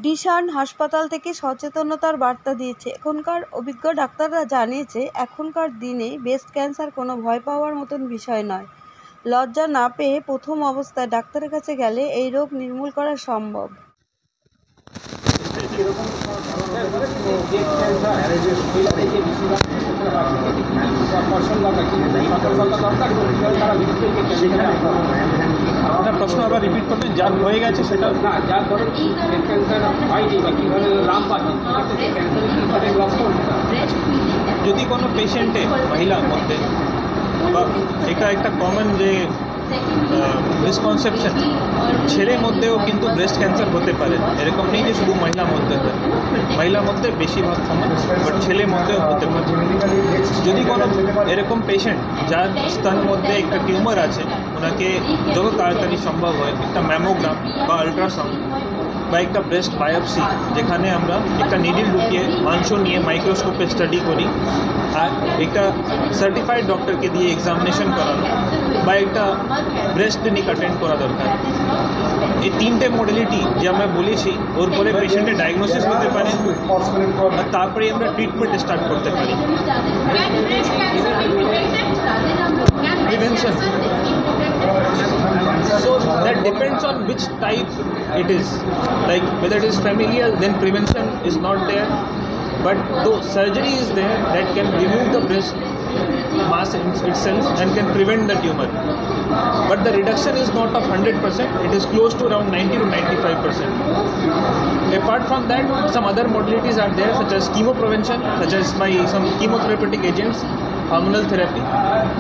ডিশান হাসপাতাল থেকে সচেতনতার বার্তা দিয়েছে। এখানকার অভিজ্ঞ ডাক্তাররা জানিয়েছে, এখনকার দিনে ব্রেস্ট ক্যান্সার কোনো ভয় পাওয়ার মতন বিষয় নয়। লজ্জা না পেয়ে প্রথম অবস্থায় ডাক্তারের কাছে গেলে এই রোগ নির্মূল করা সম্ভব। আপনার প্রশ্ন আবার রিপিট করবেন। যার হয়ে গেছে সেটা না, যার ধরুন ব্রেস্ট ক্যান্সার হয়নি বা কীভাবে লাভ পাচ্ছে ক্যান্সারের লক্ষণ। যদি কোনো পেশেন্টে মহিলার মধ্যে বা এটা একটা কমন যে মিসকনসেপশন, ছেলের মধ্যেও কিন্তু ব্রেস্ট ক্যান্সার হতে পারে, এরকম নেই যে শুধু মহিলার মধ্যে হয়। মহিলার মধ্যে বেশিরভাগ কমন, বাট ছেলের মধ্যেও হতে পারে। যদি কোনো এরকম পেশেন্ট যার স্তন মধ্যে একটা টিউমার আছে, ওনাকে যত তাড়াতাড়ি সম্ভব হয় একটা ম্যামোগ্রাম বা আল্ট্রাসাউন্ড বা একটা ব্রেস্ট বায়োপসি, যেখানে আমরা একটা নিডিল ঢুকিয়ে মাংস নিয়ে মাইক্রোস্কোপে স্টাডি করি, আর একটা সার্টিফাইড ডক্টরকে দিয়ে এক্সামিনেশন করানো বা একটা ব্রেস্ট ক্লিনিক অ্যাটেন্ড করা দরকার। এই তিনটে মডেলিটি যে আমরা বলেছি, ওর পরে পেশেন্টের ডায়াগনোসিস হতে পারে আর তারপরে আমরা ট্রিটমেন্ট স্টার্ট করতে পারি। Prevention. So that depends on which type it is. Like whether it is familial, then prevention is not there. But though surgery is there that can remove the breast mass itself and can prevent the tumor. But the reduction is not of 100%, it is close to around 90 to 95%. Apart from that, some other modalities are there, such as chemoprevention, such as by some chemotherapeutic agents, hormonal therapy,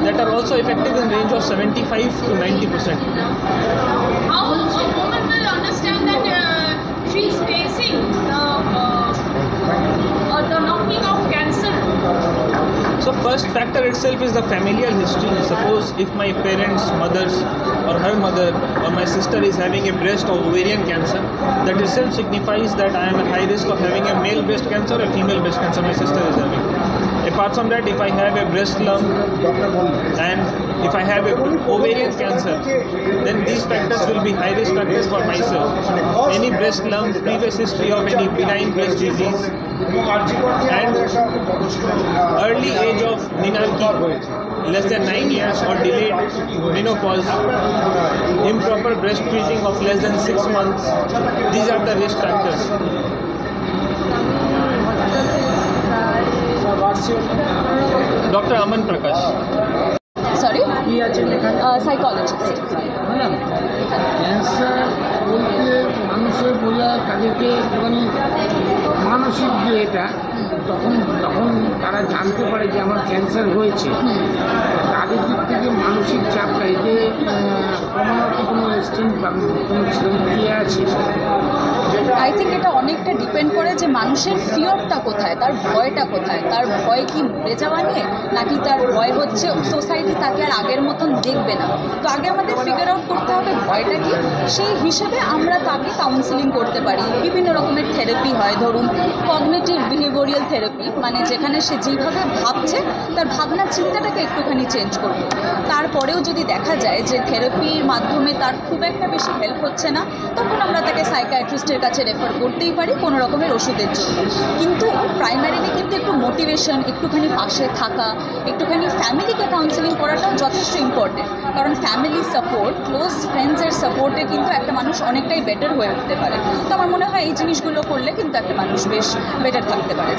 that are also effective in range of 75 to 90%. How a woman will understand that she is facing the knocking of cancer? So first factor itself is the familial history. Suppose if my parents, mothers or her mother or my sister is having a breast or ovarian cancer, that itself signifies that I am at high risk of having a male breast cancer or a female breast cancer my sister is having. Apart from that, if I have a breast lump and if I have a ovarian cancer, then these factors will be high risk factors for myself. Any breast lump, previous history of any benign breast disease, and early age of menarche, less than 9 years, or delayed menopause, improper breastfeeding of less than 6 months, these are the risk factors. Dr. Aman Prakash. Sorry? Psychologist. Madam, cancer বলতে মানুষের বোঝায় তাদেরকে একটুখানি মানসিক যে এটা তখন তারা জানতে পারে যে আমার ক্যান্সার হয়েছে, তাদের দিক থেকে মানসিক চাপটা এতে কমানোর কোনো স্ট্রেন্থ বা কোনো ইয়ে আছে? আই থিঙ্ক এটা অনেকটা ডিপেন্ড করে যে মানুষের ফিয়রটা কোথায়, তার ভয়টা কোথায়। তার ভয় কি মরে যাওয়া নিয়ে, নাকি তার ভয় হচ্ছে সোসাইটি তাকে আর আগের মতন দেখবে না। তো আগে আমাদের ফিগার আউট করতে হবে ভয়টা কি, সেই হিসেবে আমরা তাকে কাউন্সিলিং করতে পারি। বিভিন্ন রকমের থেরাপি হয়, ধরুন কগনিটিভ বিহেভিয়ারাল থেরাপি, মানে যেখানে সে যেভাবে ভাবছে তার ভাবনার চিন্তাটাকে একটুখানি চেঞ্জ করবে। তারপরেও যদি দেখা যায় যে থেরাপির মাধ্যমে তার খুব একটা বেশি হেল্প হচ্ছে না, তখন আমরা তাকে সাইকিয়াট্রিস্টের কাছে রেফার করতেই পারি কোনো রকমের ওষুধের জন্য। কিন্তু প্রাইমারিলি কিন্তু একটু মোটিভেশন, একটুখানি পাশে থাকা, একটুখানি ফ্যামিলিকে কাউন্সেলিং করাটাও যথেষ্ট ইম্পর্টেন্ট। কারণ ফ্যামিলি সাপোর্ট, ক্লোজ ফ্রেন্ডসের সাপোর্টে কিন্তু একটা মানুষ অনেকটাই বেটার হয়ে উঠতে পারে। তো আমার মনে হয় এই জিনিসগুলো করলে কিন্তু একটা মানুষ বেশ বেটার থাকতে পারে।